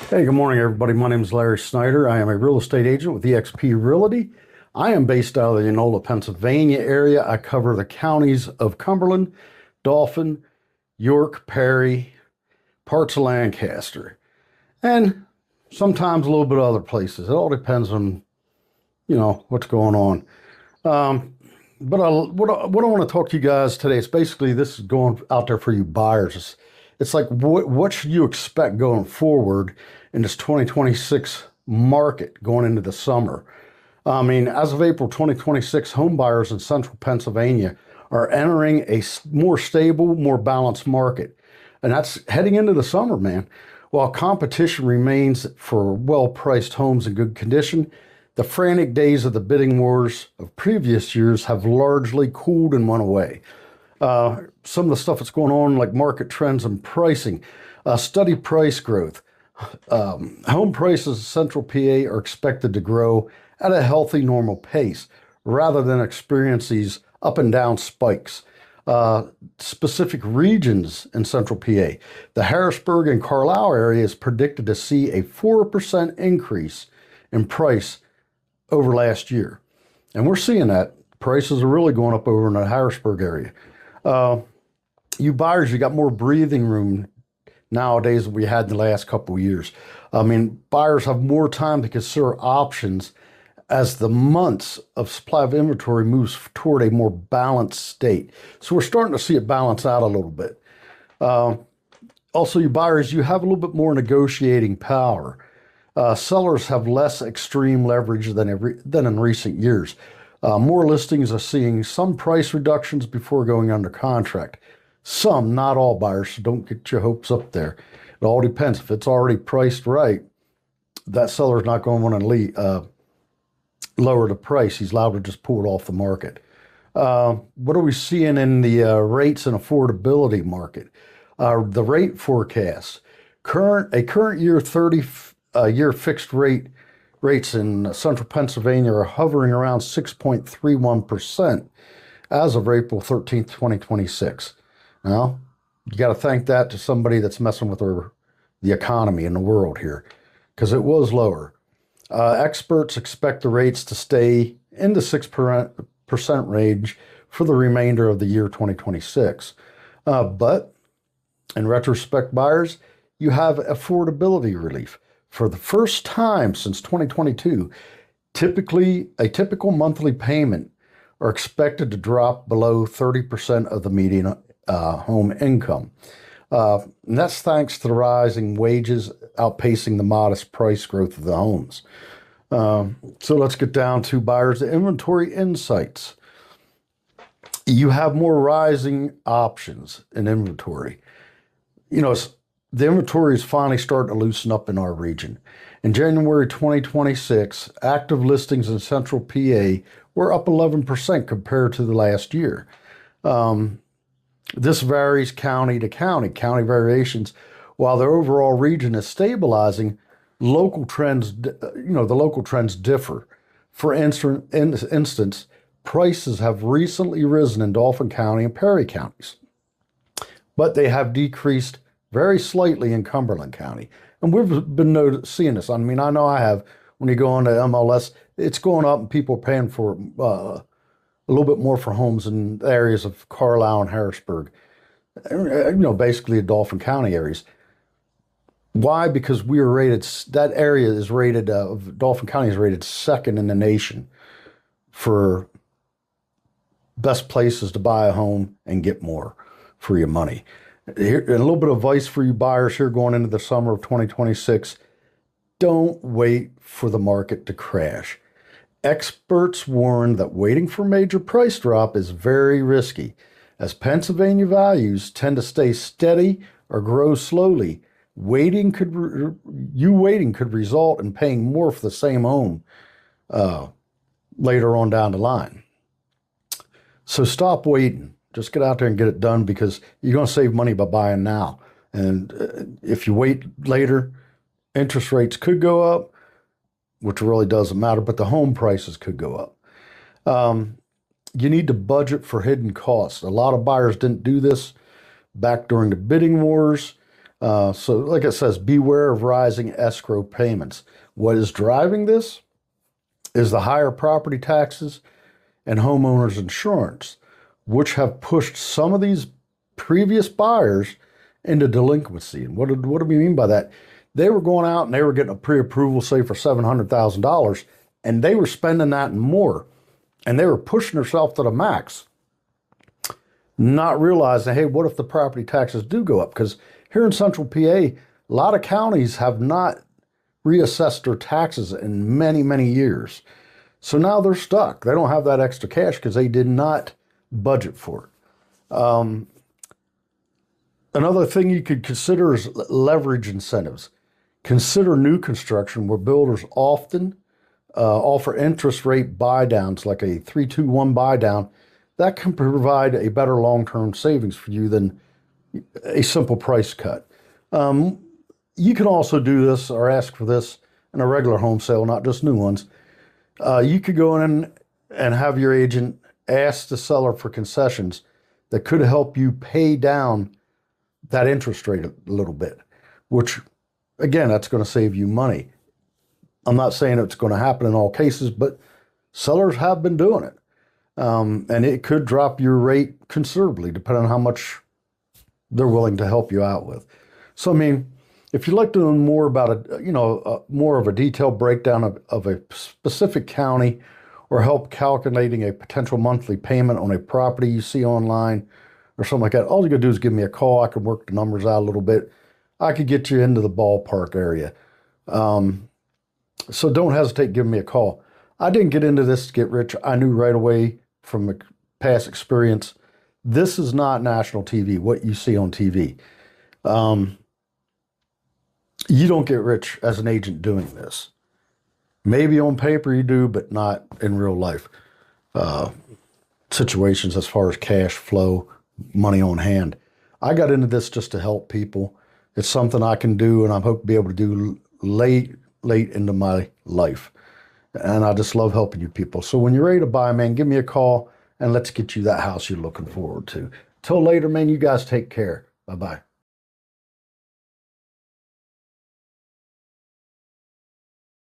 Hey, good morning, everybody. My name is Larry Snyder. I am a real estate agent with eXp Realty. I am based out of the Enola, Pennsylvania area. I cover the counties of Cumberland, Dauphin, York, Perry, parts of Lancaster, and sometimes a little bit of other places. It all depends on, what's going on. What I want to talk to you guys today is basically this is going out there for you buyers. It's like what should you expect going forward in this 2026 market going into the summer? I mean, as of April 2026, home buyers in central Pennsylvania are entering a more stable, more balanced market. And that's heading into the summer, man. While competition remains for well-priced homes in good condition, the frantic days of the bidding wars of previous years have largely cooled and went away. Some of the stuff that's going on, like market trends and pricing, steady price growth. Home prices in central PA are expected to grow at a healthy, normal pace rather than experience these up and down spikes. Specific regions in central PA, the Harrisburg and Carlisle area is predicted to see a 4% increase in price over last year. And we're seeing that. Prices are really going up over in the Harrisburg area. You buyers, you got more breathing room nowadays than we had in the last couple of years. I mean, buyers have more time to consider options as the months of supply of inventory moves toward a more balanced state. So we're starting to see it balance out a little bit. Also, you buyers, you have a little bit more negotiating power. Sellers have less extreme leverage than in recent years. More listings are seeing some price reductions before going under contract. Some, not all buyers, so don't get your hopes up there. It all depends. If it's already priced right, that seller's not going to want to lower the price. He's allowed to just pull it off the market. What are we seeing in the rates and affordability market? The rate forecast. A current year 30-year fixed rates in central Pennsylvania are hovering around 6.31% as of April 13th, 2026. Now, you got to thank that to somebody that's messing with the economy in the world here, because it was lower. Experts expect the rates to stay in the 6% range for the remainder of the year 2026. But in retrospect, buyers, you have affordability relief. For the first time since 2022, a typical monthly payment are expected to drop below 30% of the median home income. And that's thanks to the rising wages outpacing the modest price growth of the homes. So let's get down to buyers' inventory insights. You have more rising options in inventory. The inventory is finally starting to loosen up in our region. In January 2026, active listings in central PA were up 11% compared to the last year. This varies county to county variations. While the overall region is stabilizing, the local trends differ. For instance, prices have recently risen in Dauphin County and Perry counties, but they have decreased very slightly in Cumberland County. And we've been seeing this. I mean, I know I have. When you go on to MLS, it's going up and people are paying for a little bit more for homes in the areas of Carlisle and Harrisburg. Basically the Dauphin County areas. Why? Because we are rated, that area is rated, Dauphin County is rated second in the nation for best places to buy a home and get more for your money. Here, a little bit of advice for you buyers here going into the summer of 2026. Don't wait for the market to crash. Experts warn that waiting for major price drop is very risky, as Pennsylvania values tend to stay steady or grow slowly. Waiting could result in paying more for the same home later on down the line. So stop waiting. Just get out there and get it done, because you're going to save money by buying now. And if you wait later, interest rates could go up, which really doesn't matter, but the home prices could go up. You need to budget for hidden costs. A lot of buyers didn't do this back during the bidding wars. So like it says, beware of rising escrow payments. What is driving this is the higher property taxes and homeowners insurance, which have pushed some of these previous buyers into delinquency. And what do we mean by that? They were going out and they were getting a pre-approval, say for $700,000, and they were spending that and more. And they were pushing themselves to the max, not realizing, hey, what if the property taxes do go up? Because here in Central PA, a lot of counties have not reassessed their taxes in many, many years. So now they're stuck. They don't have that extra cash because they did not budget for it. Another thing you could consider is leverage incentives. Consider new construction where builders often offer interest rate buy downs, like a 3-2-1 buy down. That can provide a better long-term savings for you than a simple price cut. You can also do this or ask for this in a regular home sale, not just new ones. You could go in and have your agent ask the seller for concessions that could help you pay down that interest rate a little bit, which, again, that's going to save you money. I'm not saying it's going to happen in all cases, but sellers have been doing it. And it could drop your rate considerably, depending on how much they're willing to help you out with. So, I mean, if you'd like to know more about more of a detailed breakdown of a specific county, or help calculating a potential monthly payment on a property you see online or something like that, all you gotta do is give me a call. I can work the numbers out a little bit. I could get you into the ballpark area. So don't hesitate giving me a call. I didn't get into this to get rich. I knew right away from past experience, this is not national TV, what you see on TV. You don't get rich as an agent doing this. Maybe on paper you do, but not in real life situations as far as cash flow, money on hand. I got into this just to help people. It's something I can do, and I hope to be able to do late into my life. And I just love helping you people. So when you're ready to buy, man, give me a call and let's get you that house you're looking forward to. Till later, man, you guys take care. Bye-bye.